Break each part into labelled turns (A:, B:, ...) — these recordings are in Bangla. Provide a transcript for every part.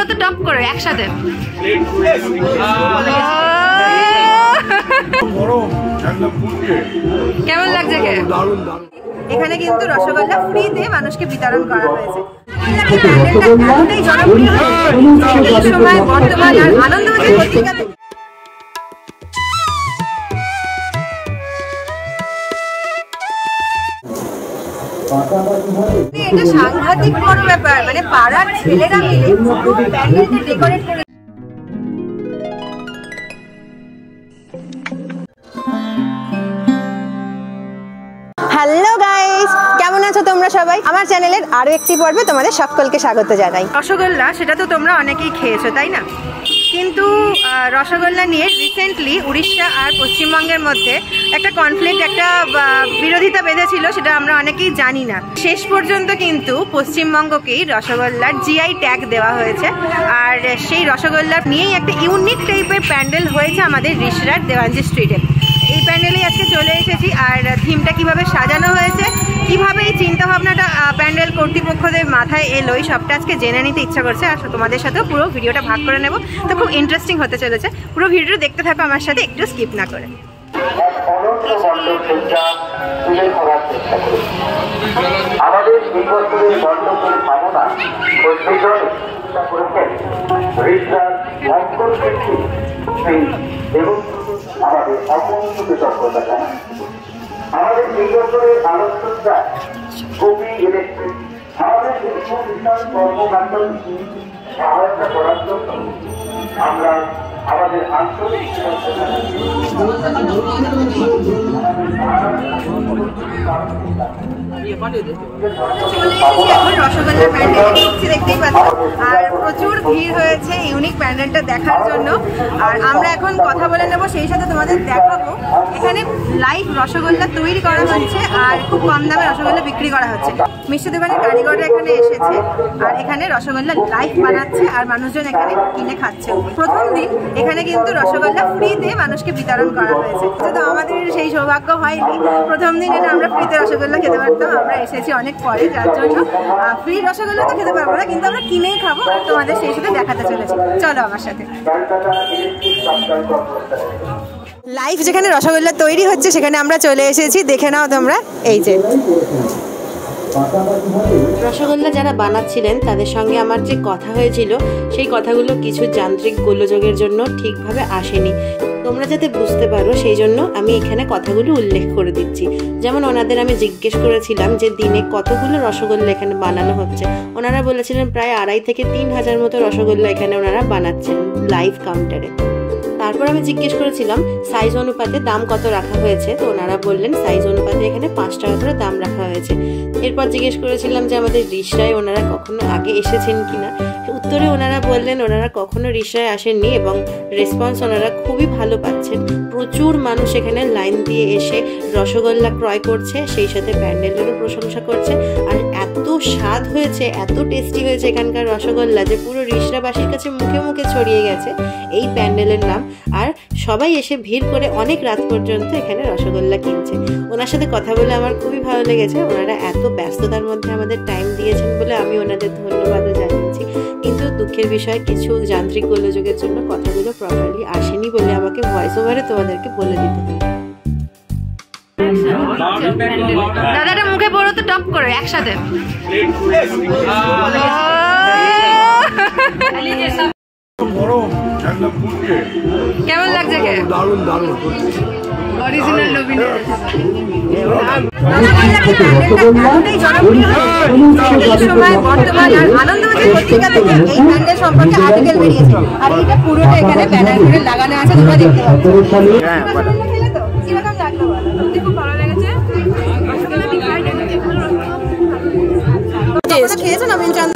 A: তো টপ করে একসাথে। কেমন লাগছে কে? এখানে কিন্তু রসগোল্লা ফ্রিতে মানুষকে বিতরণ করা হয়েছে। সময় বর্তমান আর আনন্দবাজার পত্রিকা এটা সাংঘাতিক বড় ব্যাপার, মানে পাড়ার ছেলেরা মিলে পুরো প্যান্ডেলটা ডেকোরেট করে। হ্যালো গাইস, কেমন আছো তোমরা সবাই? আমার চ্যানেলের আরো একটি পর্বে তোমাদের সকলকে স্বাগত জানাই। রসগোল্লা সেটা তো তোমরা অনেকেই খেয়েছো, তাই না? কিন্তু রসগোল্লা নিয়ে রিসেন্টলি উড়িষ্যা আর পশ্চিমবঙ্গের মধ্যে একটা কনফ্লিক্ট, একটা বিরোধিতা বেঁধেছিল, সেটা আমরা অনেকেই জানি না। শেষ পর্যন্ত কিন্তু পশ্চিমবঙ্গকেই রসগোল্লার জিআই ট্যাগ দেওয়া হয়েছে। আর সেই রসগোল্লা নিয়েই একটা ইউনিক টাইপের প্যান্ডেল হয়েছে আমাদের রিষড়ার দেওয়ানজি স্ট্রিটে। এই প্যান্ডেলেই আজকে চলে এসেছি। আর থিমটা কিভাবে সাজানো হয়েছে, কিভাবে এই চিন্তাভাবনাটা প্যান্ডেল কর্তৃপক্ষদের মাথায় এলো, এই সবটা আজকে জেনে নিতে ইচ্ছা করছে। আর তোমাদের সাথেও পুরো ভিডিওটা ভাগ করে নেব, তো খুব ইন্টারেস্টিং হতে চলেছে। পুরো ভিডিওটা দেখতে থাকো আমার সাথে, একটু স্কিপ না করে।
B: আমাদের অপূর্ণ কৃতজ্ঞতা জানাই। আমাদের এই বছরের আলোচনা কবি ইলেকট্রিক আমাদের বিশাল কর্মকাণ্ড সহায়তা করার জন্য আমরা আমাদের আন্তরিক
A: রসগোল্লার প্যান্ডেল দেখতেই পাচ্ছি, আর প্রচুর ভিড় হয়েছে ইউনিক প্যান্ডেলটা দেখার জন্য। আর আমরা এখন কথা বলে নেব, সেই সাথে তোমাদের দেখাবো এখানে লাইভ রসগোল্লা তৈরি করা হচ্ছে আর খুব কম দামে রসগোল্লা বিক্রি করা হচ্ছে। মিষ্টি দোকানের কারিগররা এখানে এসেছে আর এখানে রসগোল্লা লাইভ বানাচ্ছে আর মানুষজন এখানে কিনে খাচ্ছে। প্রথম দিন এখানে কিন্তু রসগোল্লা ফ্রিতে মানুষকে বিতরণ করা হয়েছে, কিন্তু আমাদের সেই সৌভাগ্য হয়নি। প্রথম দিন এটা আমরা ফ্রিতে রসগোল্লা খেতে পারতাম, আমরা এসেছি অনেক পরে, যার জন্য ফ্রি রসগোল্লা তো খেতে পারবো না, কিন্তু আমরা কিনেই খাবো আর তোমাদের সেই সাথে দেখাতে চলেছি। চলো আমার সাথে। লাইভ যেখানে রসগোল্লা তৈরি হচ্ছে সেখানে আমরা চলে এসেছি, দেখে নাও তোমরা। এই যে রসগোল্লা যারা বানাচ্ছিলেন তাদের সঙ্গে আমার যে কথা হয়েছিল, সেই কথাগুলো কিছু যান্ত্রিক গোলযোগের জন্য ঠিকভাবে আসেনি। তোমরা যাতে বুঝতে পারো সেই জন্য আমি এখানে কথাগুলো উল্লেখ করে দিচ্ছি। যেমন ওনাদের আমি জিজ্ঞেস করেছিলাম যে দিনে কতগুলো রসগোল্লা এখানে বানানো হচ্ছে। ওনারা বলেছিলেন প্রায় 2,500 থেকে 3,000 মতো রসগোল্লা এখানে ওনারা বানাচ্ছেন লাইভ কাউন্টারে। তারপর আমি জিজ্ঞেস করেছিলাম সাইজ অনুপাতে দাম কত রাখা হয়েছে, তো ওনারা বললেন সাইজ অনুপাতে এখানে 5 টাকা করে দাম রাখা হয়েছে। এরপর জিজ্ঞেস করেছিলাম যে আমাদের রিষড়ায় ওনারা কখনো আগে এসেছেন কিনা। উত্তরে ওনারা বললেন ওনারা কখনো রিষড়ায় আসেননি এবং রেসপন্স ওনারা খুবই ভালো পাচ্ছেন। প্রচুর মানুষ এখানে লাইন দিয়ে এসে রসগোল্লা ক্রয় করছে, সেই সাথে প্যান্ডেলেরও প্রশংসা করছে। আর এত স্বাদ হয়েছে, এত টেস্টি হয়েছে এখানকার রসগোল্লা যে পুরো রিষড়াবাসীর কাছে মুখে মুখে ছড়িয়ে গেছে এই প্যান্ডেলের নাম। আর সবাই এসে ভিড় করে অনেক রাত পর্যন্ত এখানে রসগোল্লা কিনছে। ওনার সাথে কথা বলে আমার খুবই ভালো লেগেছে। ওনারা এত ব্যস্ততার মধ্যে আমাদের টাইম দিয়েছেন বলে আমি ওনাদের ধন্যবাদও জানিয়েছি। কিন্তু দুঃখের বিষয় কিছু যান্ত্রিক গোলযোগের জন্য কথাগুলো প্রপারলি আসেনি বলে আমাকে ভয়েস ওভারে তোমাদেরকে বলে দিতে হবে। দাদাটা মুখে পড়ো তো টপ করে একসাথে। কেমন লাগছে কে? দারুণ দারুণ অরিজিনাল নবীন সময় বর্তমান আর আনন্দবাজার পত্রিকা থেকে এই প্যান্ডেল সম্পর্কে আর্টিকেল বেরিয়েছে। আর এটা পুরোটা এখানে ব্যানার করে লাগানো আছে, তোমরা দেখতে পাচ্ছ। কিরকম লাগলো বলো? খুব ভালো লেগেছে। খেয়েছো নবীন চন্দ্র?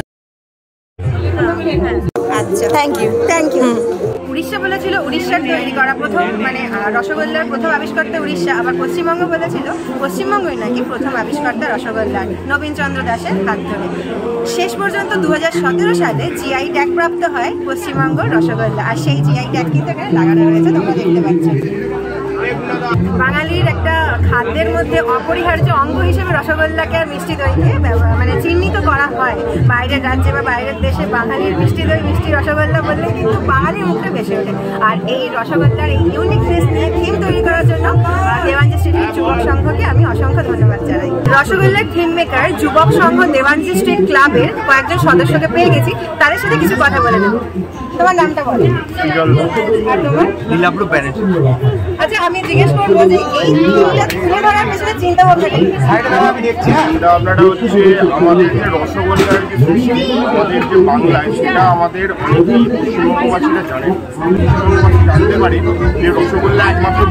A: আচ্ছা, thank you thank you. Orissa বলেছিল উড়িষ্যার তৈরি করা প্রথম, মানে রসগোল্লার প্রথম আবিষ্কর্তা উড়িষ্যা। আবার পশ্চিমবঙ্গ বলেছিল পশ্চিমবঙ্গই নাকি প্রথম আবিষ্কর্তা রসগোল্লা নবীন চন্দ্র দাসের হাত ধরে। শেষ পর্যন্ত 2017 সালে জিআই ট্যাগ প্রাপ্ত হয় পশ্চিমবঙ্গ রসগোল্লা। আর সেই জিআই ট্যাগ কিন্তু এখানে লাগানো রয়েছে, তোমরা দেখতে পাচ্ছ।
C: বাঙালির একটা খাদ্যের মধ্যে অপরিহার্য অঙ্গ হিসেবে রসগোল্লাকে আর মিষ্টি দইকে মানে চিহ্নিত করা হয়। বাইরের রাজ্যে বা বাইরের দেশে বাঙালির মিষ্টি দই মিষ্টি রসগোল্লা বললে কিন্তু বাঙালির মুখটা বেশি ওঠে। আর এই রসগোল্লার এই ইউনিকনেস নিয়ে থিম তৈরি করার জন্য দেওয়ানজি স্ট্রিটের যুবক সংঘকে আমি অসংখ্য ধন্যবাদ জানাই। রসগোল্লার থিম মেকার যুবক সংঘ দেওয়ানজি স্ট্রিট ক্লাবের কয়েকজন সদস্যকে পেয়ে গেছি, তাদের সাথে কিছু কথা বলে নেব। তোমার নামটা বলো। আর তোমার? নীলাব্রু ব্যানার্জি। আচ্ছা, আমি জিজ্ঞেস করবো যে এই থিমটা তুলে ধরার পেছনে চিন্তা ভাবনা কি?
D: আপনারা হচ্ছে আমাদের যে রসগোল্লার যে সৃষ্টি, আমাদের যে বাংলায়, সেটা আমাদের অনেকেই পশ্চিমবঙ্গবাসীরা জানেন। পশ্চিমবঙ্গবাসী জানতে পারে যে রসগোল্লা একমাত্র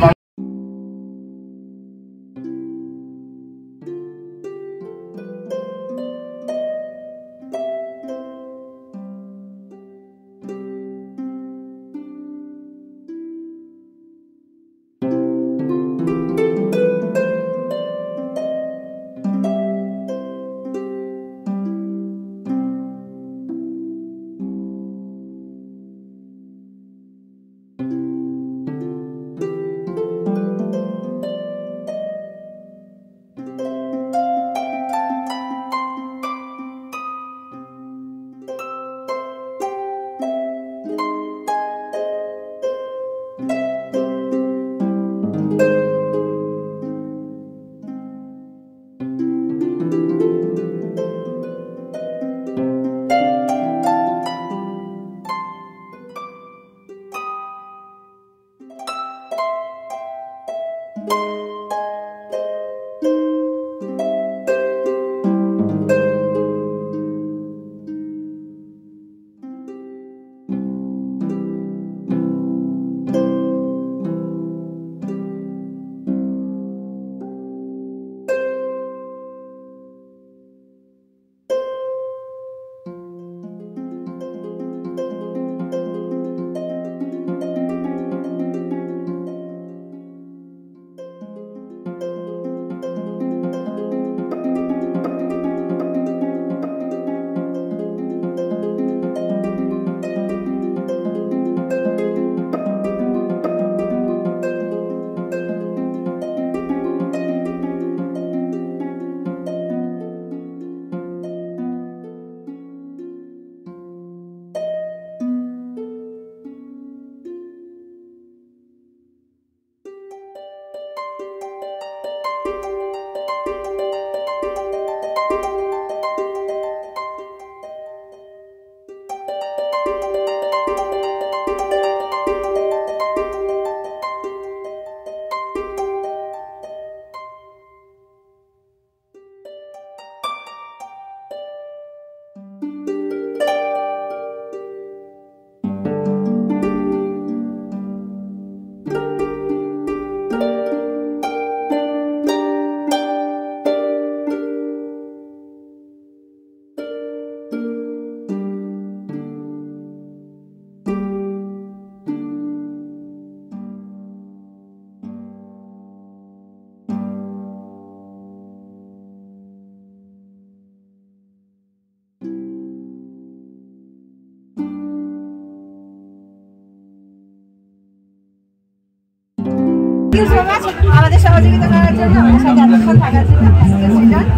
C: আমাদের সহযোগিতা করার জন্য, আমাদের সাথে এতক্ষণ থাকার জন্য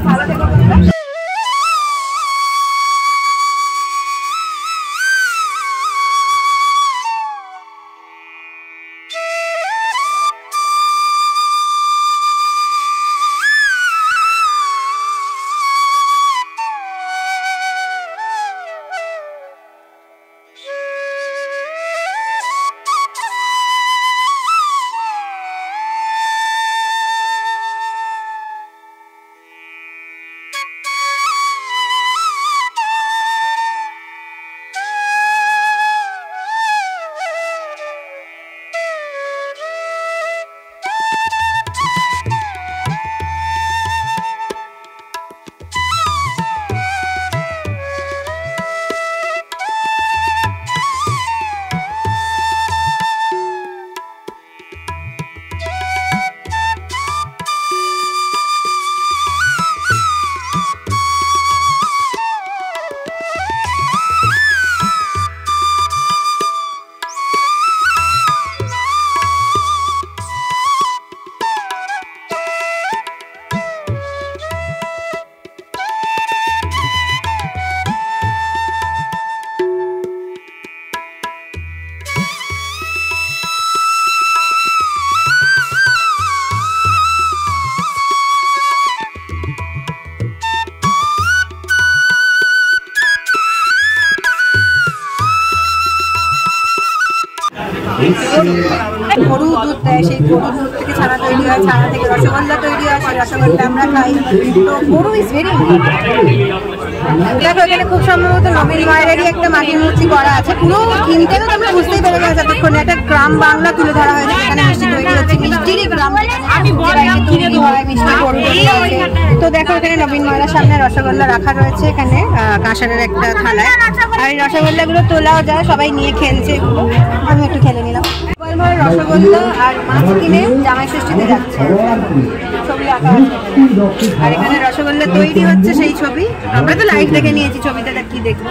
C: ভালো থেকো। গরু দুধ দেয়, সেই গরু দুধ থেকে ছানা তৈরি হয়, ছানা থেকে রসগোল্লা তৈরি হয়, সেই রসগোল্লা আমরা খাই। তো গরু ইজ ভেরি দেখো এখানে খুব সম্ভবত নবীন মায়েরই একটা মাটির মূর্তি করা আছে। পুরো থিমটা তো তোমরা বুঝতেই পেরে গেছো এতক্ষণে, একটা গ্রাম বাংলা তুলে ধরা হয়েছে। এখানে মিষ্টি তৈরি হচ্ছে, মিষ্টিরই গ্রাম তৈরি হয়, মিষ্টি গরু তৈরি আছে। তো দেখো এখানে নবীন মায়ের সামনে রসগোল্লা রাখা রয়েছে এখানে কাঁসারের একটা থালায়, আর এই রসগোল্লাগুলো তোলাও যায়, সবাই নিয়ে খেলছে এগুলো। আমি একটু খেলে নিলাম। রসগোল্লা আর মাছ কিনে জামাই ষষ্ঠীতে যাচ্ছে, ছবি আঁকা আছে। আর এখানে রসগোল্লা তৈরি হচ্ছে সেই ছবি, আমরা তো লাইভ দেখে নিয়েছি, ছবিটা কি দেখবো।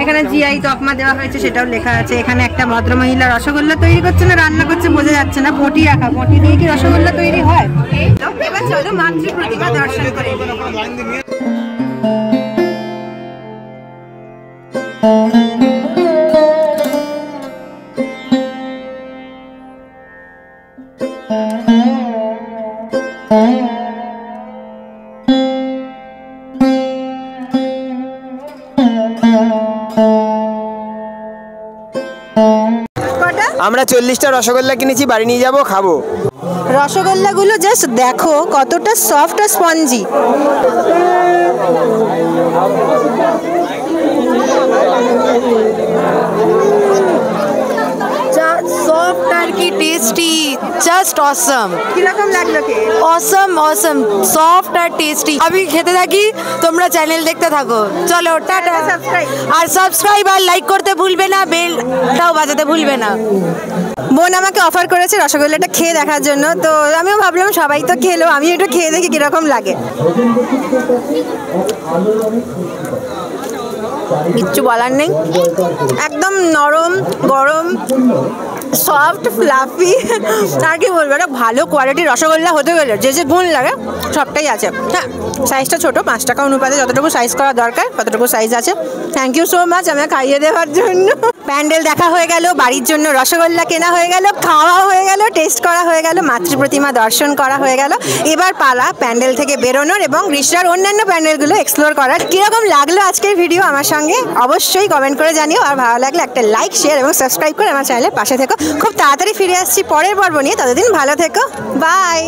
C: এখানে জিআই তকমা দেওয়া হয়েছে, সেটাও লেখা আছে। এখানে একটা ভদ্রমহিলা রসগোল্লা তৈরি করছে না রান্না করছে বোঝা যাচ্ছে না, বটি রাখা, বটি দিয়ে কি রসগোল্লা তৈরি হয়? এবার চলো মাতৃ প্রতিমা দর্শন করে।
E: আমরা 40টা রসগোল্লা কিনেছি, বাড়ি নিয়ে যাবো, খাবো।
C: রসগোল্লাগুলো জাস্ট দেখো কতটা সফট আর স্পঞ্জি।
F: সফট আর কি টেস্টি, জাস্ট অসম।
C: কিরকম লাগলো কে?
F: অসম অসম, সফট আর টেস্টি। আমি খেতে থাকি, তোমরা চ্যানেল দেখতে থাকো। চলো টাটা। আর সাবস্ক্রাইব আর লাইক করতে ভুলবে না, বেলটাও বাজাতে ভুলবে না।
C: বোন আমাকে অফার করেছে রসগোল্লাটা খেয়ে দেখার জন্য, তো আমিও ভাবলাম সবাই তো খেলো, আমি একটু খেয়ে দেখি কিরকম লাগে। কিচ্ছু বলার নেই, একদম নরম গরম, সফট ফ্লাফি, আর কি বলবো, একটা ভালো কোয়ালিটির রসগোল্লা হতে গেলে যে যে গুণ লাগে সবটাই আছে। হ্যাঁ, সাইজটা ছোটো, 5 টাকা অনুপাতে যতটুকু সাইজ করা দরকার ততটুকু সাইজ আছে। থ্যাংক ইউ সো মাচ আমাকে খাইয়ে দেওয়ার জন্য। প্যান্ডেল দেখা হয়ে গেল, বাড়ির জন্য রসগোল্লা কেনা হয়ে গেল, খাওয়া হয়ে গেল, টেস্ট করা হয়ে গেল, মাতৃ প্রতিমা দর্শন করা হয়ে গেল। এবার পালা প্যান্ডেল থেকে বেরোনোর এবং রিষড়ার অন্যান্য প্যান্ডেলগুলো এক্সপ্লোর করার। কীরকম লাগলো আজকের ভিডিও আমার সঙ্গে অবশ্যই কমেন্ট করে জানিও, আর ভালো লাগলে একটা লাইক, শেয়ার এবং সাবস্ক্রাইব করে আমার চ্যানেলের পাশে থেকো। খুব তাড়াতাড়ি ফিরে আসছি পরের পর্ব নিয়ে, ততদিন ভালো থেকো, বাই।